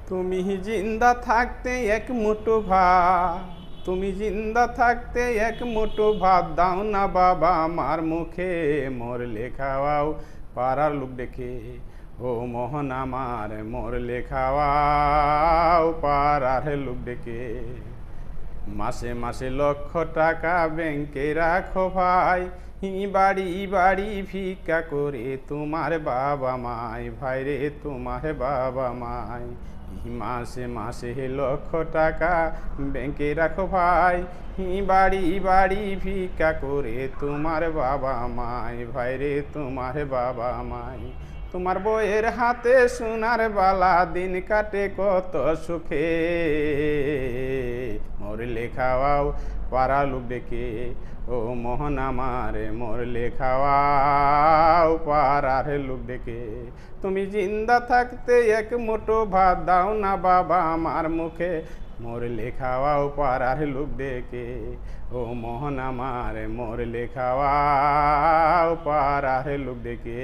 তুমি জিন্দা থাকতে এক মুঠো ভাত, তুমি জিন্দা থাকতে এক মুঠো ভাত দাও না বাবা আমার মুখে, মরলে খাওয়াও পাড়ার লোক দেখে। ও মোহন আমার মরলে খাওয়াও পাড়ার লোক ডেকে। মাসে মাসে লক্ষ টাকা ব্যাংকে রাখো ভাই, বাড়ি বাড়ি ভিক্ষা করে তোমার বাবা মাই, ভাইরে তোমার বাবা মাই। মাসে মাসে লক্ষ টাকা ব্যাংকে রাখো ভাই, বাড়ি বাড়ি ভিক্ষা করে তোমার বাবা মাই, ভাইরে তোমার বাবা মাই। তোমার বউয়ের হাতে সোনার বালা, দিন কাটে কত সুখে, মরলে খাওয়াও পাড়া লোক ডেকে। ও মোহন আমার মরলে খাওয়াও পাড়ার লোক ডেকে। তুমি জিন্দা থাকতে এক মুঠো ভাত দাও না বাবা আমার মুখে, মরলে খাওয়াও পাড়ার লোক ডেকে। ও মোহন আমার মরলে খাওয়াও পাড়ার লোক ডেকে।